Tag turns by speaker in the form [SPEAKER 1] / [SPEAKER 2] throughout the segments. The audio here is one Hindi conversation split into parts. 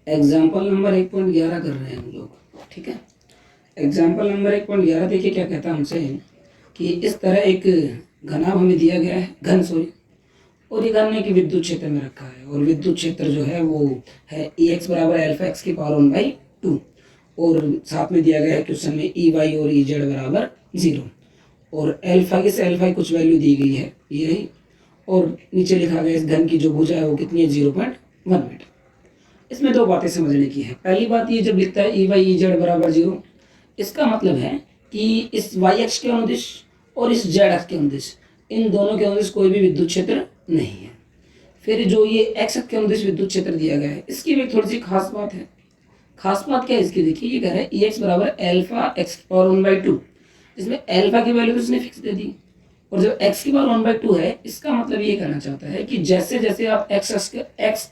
[SPEAKER 1] एग्जाम्पल नंबर 1.11 कर रहे हैं हम लोग, ठीक है। एग्जाम्पल नंबर 1.11 देखिए क्या कहता है हमसे कि इस तरह एक घनाभ हमें दिया गया है, घन सॉरी, और ये घन एक विद्युत क्षेत्र में रखा है, और विद्युत क्षेत्र जो है वो है ई एक्स बराबर एल्फा एक्स की पावर 1/2, और साथ में दिया गया है क्वेश्चन में ई वाई और ई जेड बराबर 0, और एल्फा की से एल्फा की कुछ वैल्यू दी गई है ये रही, और नीचे लिखा गया इस घन की जो भुजा है वो कितनी है 0.1 मीटर। इसमें दो बातें समझने की है। पहली बात ये जब लिखता है ई वाई ई जेड बराबर 0, इसका मतलब है कि इस वाई एक्स के अनुदिश और इस जेड एक्स के अनुदिश, इन दोनों के अनुदिश कोई भी विद्युत क्षेत्र नहीं है। फिर जो ये एक्स एक्स के अनुदिश विद्युत क्षेत्र दिया गया है, इसकी भी थोड़ी सी खास बात है। खास बात क्या है इसकी, देखिए ये कह रहा है ई एक्स बराबर एल्फा एक्स की पावर 1/2, इसमें एल्फा की वैल्यू तो इसने फिक्स दे दी, और जब x की पावर 1/2 है, इसका मतलब ये कहना चाहता है कि जैसे जैसे आप x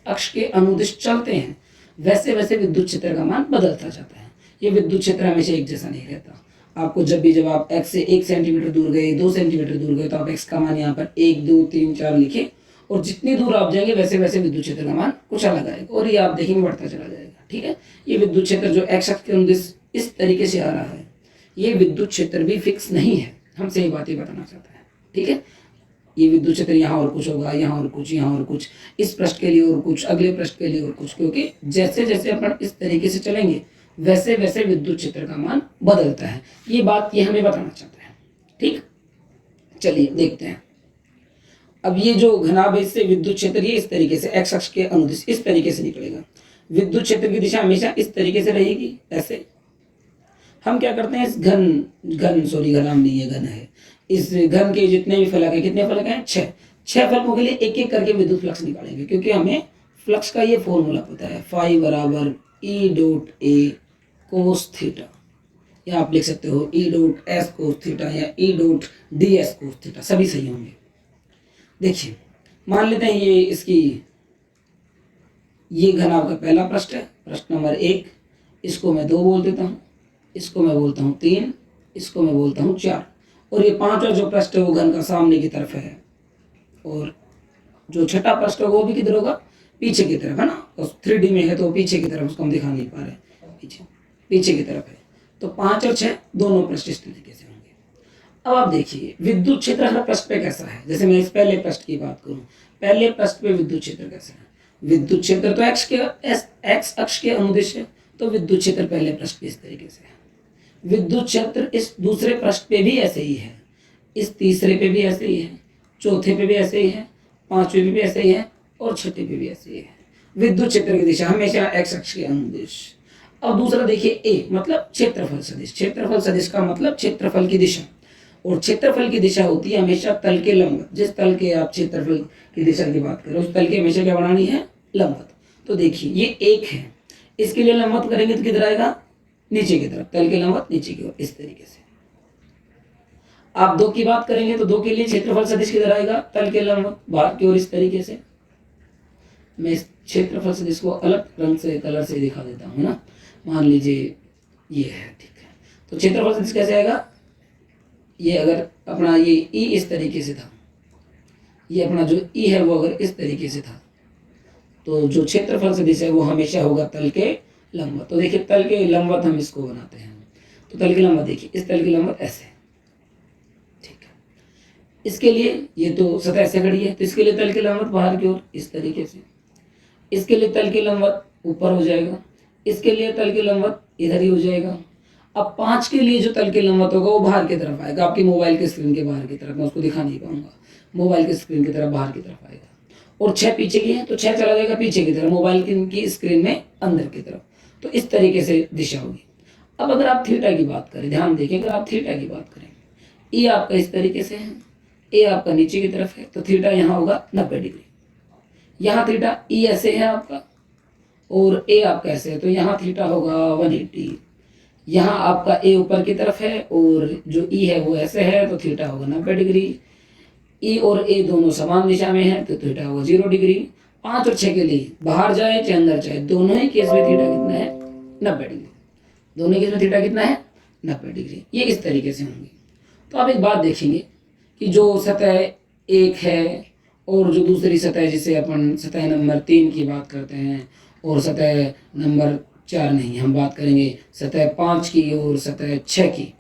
[SPEAKER 1] अक्ष के अनुदिश चलते हैं, वैसे वैसे विद्युत क्षेत्र का मान बदलता जाता है। ये विद्युत क्षेत्र हमेशा एक जैसा नहीं रहता। आपको जब आप x से 1 सेंटीमीटर दूर गए, 2 सेंटीमीटर दूर गए, तो आप x का मान यहाँ पर 1 2 3 4 लिखे, और जितनी दूर आप जाएंगे वैसे वैसे विद्युत क्षेत्र का मान कुछ अलग आएगा, और ये आप देखेंगे बढ़ता चला जाएगा, ठीक है। ये विद्युत क्षेत्र जो x अक्ष के अनुदिश इस तरीके से आ रहा है, ये विद्युत क्षेत्र भी फिक्स नहीं है, हमसे ये बात ही बताना चाहता है, ठीक है। ये विद्युत क्षेत्र यहाँ और कुछ होगा, यहाँ और कुछ, यहाँ और कुछ, इस पृष्ठ के लिए और कुछ, अगले पृष्ठ के लिए और कुछ, क्योंकि जैसे जैसे अपन इस तरीके से चलेंगे वैसे वैसे विद्युत क्षेत्र का मान बदलता है। ये बात ये हमें बताना चाहता है, ठीक। चलिए देखते हैं। अब ये जो घनाभ है इससे विद्युत क्षेत्र ये इस तरीके से एक्स अक्ष के अनुदिश इस तरीके से निकलेगा। विद्युत क्षेत्र की दिशा हमेशा इस तरीके से रहेगी, ऐसे। हम क्या करते हैं, इस घनाभ नहीं है, घन है, इस घन के जितने भी फलक है, कितने फलक हैं, 6 फलकों के लिए एक एक करके विद्युत फ्लक्स निकालेंगे, क्योंकि हमें फ्लक्स का ये फॉर्मूला पता है, फाई बराबर E dot A cos theta, या आप लिख सकते हो E dot S cos theta या E dot D S cos theta, सभी सही होंगे। देखिए मान लेते हैं ये इसकी ये घनाभ का पहला पृष्ठ है, पृष्ठ नंबर 1, इसको मैं 2 बोल देता हूँ, इसको मैं बोलता हूँ 3, इसको मैं बोलता हूँ 4, और ये पांचवा जो पृष्ठ है वो घन का सामने की तरफ है, और जो छठा पृष्ठ है वो भी किधर होगा, पीछे की तरफ है ना, और 3D में है तो पीछे की तरफ, उसको हम दिखा नहीं पा रहे, पीछे की तरफ है, तो 5 और 6 दोनों पृष्ठ इस तरीके से होंगे। अब आप देखिए विद्युत क्षेत्र हर पृष्ठ पे कैसा है। जैसे मैं इस पहले पृष्ठ की बात करूं, पहले पृष्ठ पे विद्युत क्षेत्र कैसा है, विद्युत क्षेत्र तो एक्स अक्ष के अनुदिश है, तो विद्युत क्षेत्र पहले पृष्ठ पे इस तरीके से है। विद्युत क्षेत्र इस दूसरे पृष्ठ पे भी ऐसे ही है, इस तीसरे पे भी ऐसे ही है, चौथे पे भी ऐसे ही है, पांचवे पे भी ऐसे ही है, और छठे पे भी ऐसे ही है। विद्युत क्षेत्र की दिशा हमेशा एक्स अक्ष के अनुदिश। अब दूसरा देखिए ए मतलब क्षेत्रफल सदिश। क्षेत्रफल सदिश का मतलब क्षेत्रफल की दिशा, और क्षेत्रफल की दिशा होती है हमेशा तल के लंबवत। जिस तल के आप क्षेत्रफल की दिशा की बात करें उस तल के हमेशा क्या बनानी है, लंबवत। तो देखिए ये 1 है, इसके लिए लंबवत करेंगे तो किधर आएगा, नीचे की तरफ, तल के लंबवत नीचे की ओर, इस तरीके से। आप 2 की बात करेंगे तो 2 के लिए क्षेत्रफल सदिश किधर आएगा, तल के लंबवत बाहर की ओर, इस तरीके से। मैं इस क्षेत्रफल सदिश को अलग रंग से, कलर से दिखा देता हूँ ना। मान लीजिए ये है, ठीक है। तो क्षेत्रफल सदिश कैसे आएगा, ये अगर अपना ये ई इस तरीके से था, ये अपना जो ई है वो अगर इस तरीके से था, तो जो क्षेत्रफल सदिश है वो हमेशा होगा तल के लंबवत। तो देखिए तल के लंबवत हम इसको बनाते हैं, तो तल के लंबवत देखिए, इस तल के लंबवत ऐसे, ठीक है। इसके लिए ये तो सतह से खड़ी है, तो इसके लिए तल के लंबवत बाहर की ओर इस तरीके से। इसके लिए तल के लंबवत ऊपर हो जाएगा, इसके लिए तल के लंबवत इधर ही हो जाएगा। अब 5 के लिए जो तल के लंबवत होगा वो बाहर की तरफ आएगा, आपकी मोबाइल के स्क्रीन के बाहर की तरफ, मैं उसको दिखा नहीं पाऊंगा, मोबाइल के स्क्रीन की तरफ बाहर की तरफ आएगा। और 6 पीछे की है तो 6 चला जाएगा पीछे की तरफ, मोबाइल की स्क्रीन में अंदर की तरफ। तो इस तरीके से दिशा होगी। अब अगर आप थीटा की बात करें, ध्यान देखिए, अगर आप थीटा की बात करें, ई आपका इस तरीके से है, ए आपका नीचे की तरफ है, तो थीटा यहाँ होगा 90 डिग्री। यहाँ थीटा ई ऐसे है आपका, और ए आपका ऐसे है, तो यहाँ थीटा होगा 180। यहाँ आपका ए ऊपर की तरफ है और जो ई है वो ऐसे है, तो थीटा होगा 90 डिग्री। ई और ए दोनों समान दिशा में है, तो थीटा होगा 0 डिग्री। 5 और 6 के लिए बाहर जाए चाहे अंदर जाए, दोनों ही केस में थीटा कितना है, 90 डिग्री। दोनों केस में थीटा कितना है, 90 डिग्री। ये इस तरीके से होंगे। तो आप एक बात देखेंगे कि जो सतह 1 है और जो दूसरी सतह जिसे अपन सतह नंबर 3 की बात करते हैं और सतह नंबर 4 नहीं, हम बात करेंगे सतह 5 की और सतह 6 की।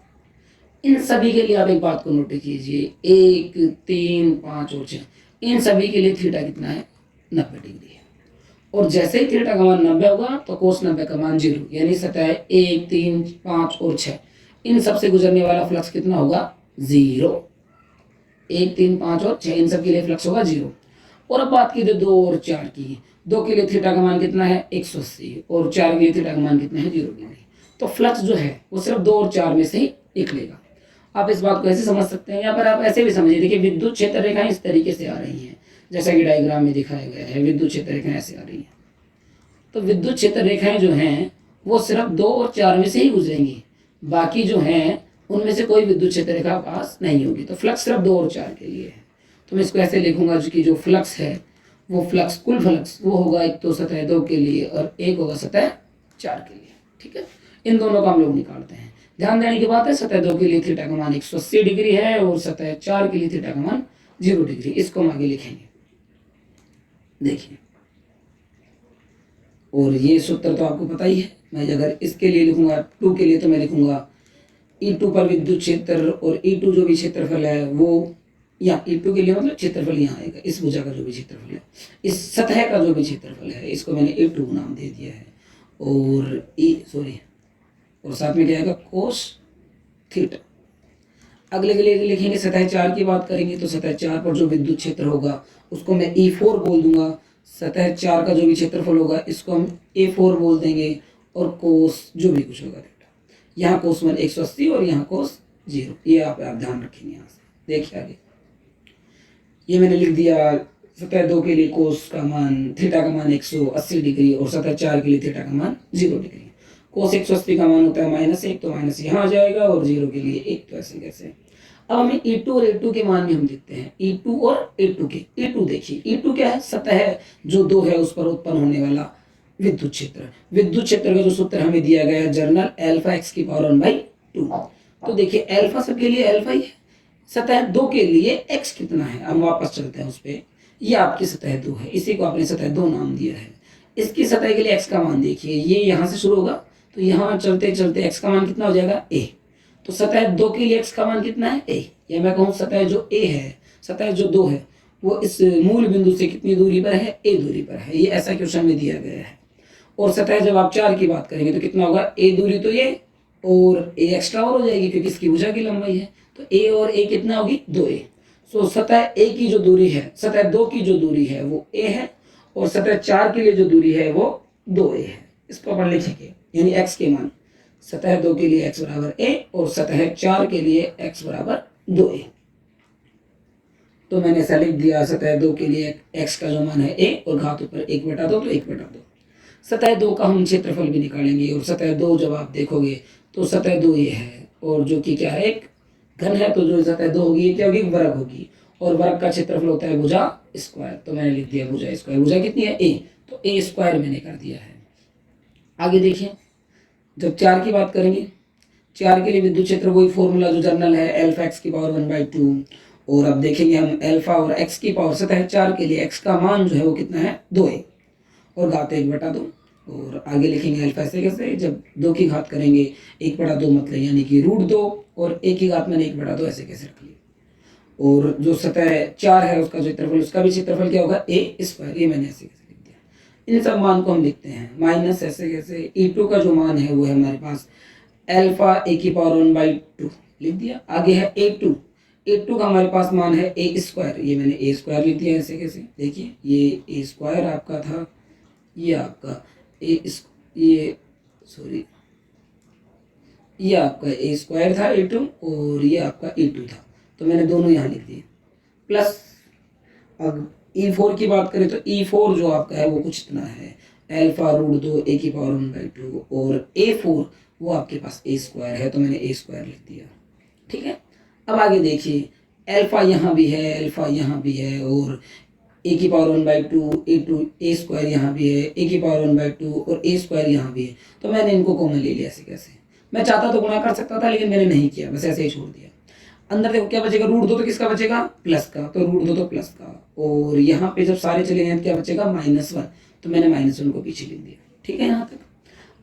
[SPEAKER 1] इन सभी के लिए आप एक बात को नोट कीजिए, 1, 3, 5 और 6, इन सभी के लिए थीटा कितना है? 90 डिग्री है। और जैसे ही थीटा का मान 90 होगा तो कोस 90 का मान 0, यानी सतह 1, 3, 5 और 6 इन सब से गुजरने वाला फ्लक्स कितना होगा? 0। 1, 3, 5 और 6 इन सब के लिए फ्लक्स होगा 0। और अब बात कीजिए 2 और 4 की। 2 के लिए थीटा का मान कितना है? 180 और 4 के लिए थीटा का मान कितना है? 0 डिग्री। तो फ्लक्स जो है वो सिर्फ 2 और 4 में से ही निकलेगा। आप इस बात को ऐसे समझ सकते हैं, या पर आप ऐसे भी समझिए, देखिए विद्युत क्षेत्र रेखाएं इस तरीके से आ रही हैं जैसा कि डायग्राम में दिखाया गया है। विद्युत क्षेत्र रेखाएं ऐसे आ रही हैं, तो विद्युत क्षेत्र रेखाएं जो हैं वो सिर्फ 2 और 4 में से ही गुजरेंगी, बाकी जो हैं उनमें से कोई विद्युत क्षेत्र रेखा पास नहीं होगी। तो फ्लक्स सिर्फ 2 और 4 के लिए है। तो मैं इसको ऐसे लिखूंगा कि जो फ्लक्स है वो फ्लक्स, कुल फ्लक्स वो होगा एक तो सतह 2 के लिए और एक होगा सतह 4 के लिए। ठीक है, इन दोनों का हम लोग निकालते हैं। ध्यान देने की बात है, सतह 2 के लिए थीटा का मान 180 डिग्री है और सतह 4 के लिए थीटा का मान 0 डिग्री। इसको हम आगे लिखेंगे, देखिए। और ये सूत्र तो आपको पता ही है। मैं अगर इसके लिए लिखूंगा 2 के लिए तो मैं लिखूंगा E2 पर विद्युत क्षेत्र, और E2 जो भी क्षेत्रफल है वो, या E2 के लिए मतलब क्षेत्रफल यहाँ आएगा, इस भुजा का जो भी क्षेत्रफल है, इस सतह का जो भी क्षेत्रफल है, इसको मैंने E2 नाम दे दिया है। और और साथ में क्या आएगा? Cos theta. अगले के लिए लिखेंगे सतह 4 की बात करेंगे तो सतह 4 पर जो विद्युत क्षेत्र होगा उसको मैं E4 बोल दूंगा। सतह 4 का जो भी क्षेत्रफल होगा इसको हम A4 बोल देंगे, और कोस जो भी कुछ होगा थीटा, यहाँ कोस 180 और यहाँ कोस 0, ये आप ध्यान रखेंगे। यहाँ से देखिए आगे, ये मैंने लिख दिया सतह 2 के लिए कोस का मान, थीटा का मान 180 डिग्री और सतह 4 के लिए थीटा का मान 0 डिग्री। कोस 180 का मान होता है -1, तो माइनस यहाँ आ जाएगा, और 0 के लिए 1, तो ऐसे कैसे। अब हमें E2 और A2 के मान भी हम देखते हैं, E2 और A2 के। E2 देखिए, E2 क्या है? सतह जो 2 है उस पर उत्पन्न होने वाला विद्युत क्षेत्र। विद्युत क्षेत्र का जो सूत्र हमें दिया गया है जर्नल, अल्फा x की पावर 1/2। तो देखिए अल्फा सबके लिए अल्फा ही है, सतह 2 के लिए x कितना है? हम वापस चलते हैं उस पर। ये आपकी सतह 2 है, इसी को आपने सतह 2 नाम दिया है। इसकी सतह के लिए x का मान देखिए, ये यहाँ से शुरू होगा तो यहाँ चलते चलते x का मान कितना हो जाएगा? a। तो सतह 2 के लिए x का मान कितना है? a। या मैं कहूँ सतह जो a है, सतह जो 2 है वो इस मूल बिंदु से कितनी दूरी पर है? a दूरी पर है। ये ऐसा क्वेश्चन में दिया गया है। और सतह जब आप 4 की बात करेंगे तो कितना होगा? a दूरी तो ये, और a एक्स्ट्रा और हो जाएगी क्योंकि इसकी भुजा की लंबाई है, तो a और a कितना होगी? 2a। सो सतह a की जो दूरी है, सतह 2 की जो दूरी है वो a है, और सतह 4 के लिए जो दूरी है वो 2a है। इसको अपन लिखेंगे, यानी x के मान सतह 2 के लिए x बराबर a और सतह 4 के लिए x बराबर 2a। तो मैंने ऐसा लिख दिया, सतह 2 के लिए x का जो मान है a और घात ऊपर 1/2, तो 1/2। सतह 2 का हम क्षेत्रफल भी निकालेंगे, और सतह 2 जब आप देखोगे तो सतह 2 ये है, और जो कि क्या है? एक घन है, तो जो सतह 2 होगी ये क्या होगी? वर्ग होगी, और वर्ग का क्षेत्रफल होता है भुजा स्क्वायर। तो मैंने लिख दिया भुजा स्क्वायर। भुजा कितनी है? a, तो a स्क्वायर मैंने कर दिया है। आगे देखिए, जब 4 की बात करेंगे, 4 के लिए विद्युत क्षेत्र वही फॉर्मूला जो जर्नल है, अल्फा x की पावर 1/2। और अब देखेंगे हम अल्फा और x की पावर, सतह 4 के लिए x का मान जो है वो कितना है? 2a और घात 1/2। और आगे लिखेंगे अल्फा ऐसे कैसे, जब 2 की घात करेंगे 1/2 मतलब यानी कि √2, और a की घात मैंने 1/2 ऐसे कैसे रख लिया। और जो सतह 4 है उसका क्षेत्रफल, उसका भी क्षेत्रफल क्या होगा? a square. ये मैंने ऐसे कैसे लिख दिया। इन सब मान को हम लिखते हैं माइनस ऐसे कैसे। E2 का जो मान है वो है हमारे पास अल्फा a की पावर 1/2 लिख दिया। आगे है A2 का हमारे पास मान है a स्क्वायर। ये मैंने a स्क्वायर लिख दिया ऐसे कैसे, देखिए ये a स्क्वायर आपका था, ये आपका ये आपका a स्क्वायर था A2, और ये आपका E2 था, तो मैंने दोनों यहाँ लिख दिए। प्लस अब E4 की बात करें तो E4 जो आपका है वो कुछ इतना है, अल्फा √2 a की पावर 1/2, और A4 वो आपके पास a स्क्वायर है, तो मैंने a स्क्वायर लिख दिया। ठीक है, अब आगे देखिए, अल्फा यहाँ भी है, अल्फा यहाँ भी है, और a की पावर 1/2 a स्क्वायर यहाँ भी है, a की पावर 1/2 और a स्क्वायर यहाँ भी है, तो मैंने इनको कॉमन ले लिया ऐसे कैसे। मैं चाहता तो गुणा कर सकता था लेकिन मैंने नहीं किया, बस ऐसे ही छोड़ दिया। अंदर देखो क्या बचेगा, रूट 2 तो किसका बचेगा, प्लस का, तो रूट 2 तो प्लस का, और यहाँ पे जब सारे चले गए तो क्या बचेगा, -1, तो मैंने -1 को पीछे लिख दिया। ठीक है यहाँ तक।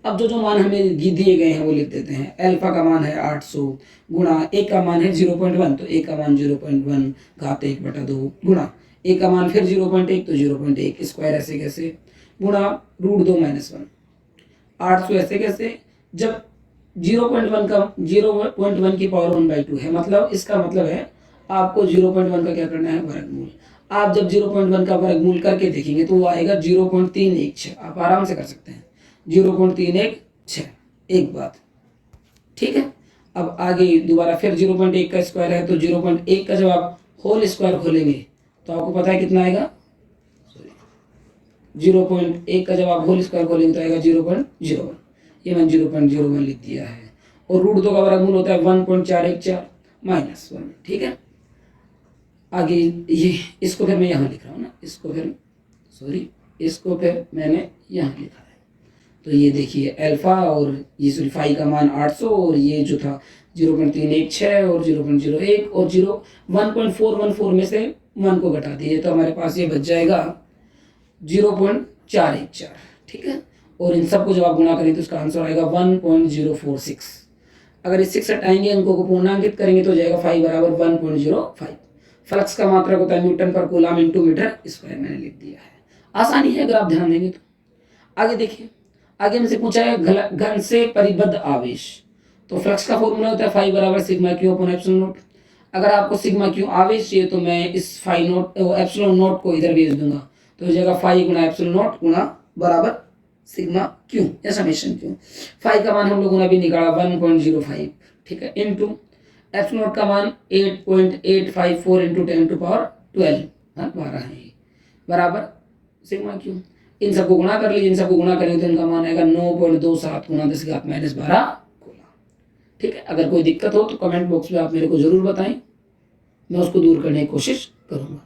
[SPEAKER 1] अब जो जो मान हमें दिए गए हैं वो लिख देते हैं। अल्फा का मान है 800 गुणा ए का मान है 0.1, तो ए का मान 0.1 घात 1/2 गुणा ए का मान फिर 0.1, तो 0.1 स्क्वायर ऐसे कैसे गुणा रूट 2 -1 800 ऐसे कैसे, जब 0.1 की पावर 1/2 है, मतलब इसका मतलब है आपको 0.1 का क्या करना है, वर्गमूल। आप जब 0.1 का वर्गमूल करके देखेंगे तो वो आएगा 0.316, आप आराम से कर सकते हैं 0.316, एक बात। ठीक है। अब आगे दोबारा फिर 0.1 का स्क्वायर है, तो 0.1 का जब आप होल स्क्वायर खोलेंगे तो आपको पता है कितना आएगा, 0.1 का जब आप होल स्क्वायर खोलेंगे तो आएगा 0.01, ये मैंने 0.01 लिख दिया है। और रूट 2 का वर्गमूल होता है 1.414 -1। ठीक है। आगे ये इसको फिर मैं यहाँ लिख रहा हूँ ना, इसको फिर मैंने यहाँ लिखा है। तो ये देखिए अल्फा और ये सॉरी फाई का मान 800, और ये जो था 0.316 और 0.01 और 1.414 में से 1 को घटा दीजिए, तो हमारे पास ये बच जाएगा 0.414। ठीक है। और इन सबको जब आप गुणा करें तो इसका आंसर आएगा 1.046। अगर इस 6 हटाएंगे, अंकों को पूर्णांकित करेंगे तो जाएगा फाई बराबर 1.05। फ्लक्स का मात्रक होता है न्यूटन पर कूलम इंटू मीटर स्क्वायर, मैंने लिख दिया है। आसानी है अगर आप ध्यान देंगे तो। आगे देखिए, आगे हमसे पूछा है घन से परिबद्ध आवेश, तो फ्लक्स का फॉर्मूला होता है फाई बराबर sigma Q upon epsilon not. अगर आपको सिग्मा क्यू आवेश चाहिए तो मैं इस फाई नॉट एप्सिलॉन नॉट को इधर भेज दूंगा, तो हो जाएगा फाई गुणा एप्सिलॉन नॉट गुणा बराबर सिग्मा क्यू या समेशन क्यू। फाई का मान हम लोगों ने अभी निकाला 1.05। ठीक है। इनटू एप्सिलॉन नॉट का मान 8.854 इंटू 10⁻12 12 है, बराबर सिग्मा क्यू। इन सबको गुणा कर लीजिए, इन सबको गुणा करेंगे तो इनका मान आएगा 9.27 गुणा 10⁻12 कूलम। ठीक है। अगर कोई दिक्कत हो तो कमेंट बॉक्स में आप मेरे को जरूर बताएं, मैं उसको दूर करने की कोशिश करूंगा।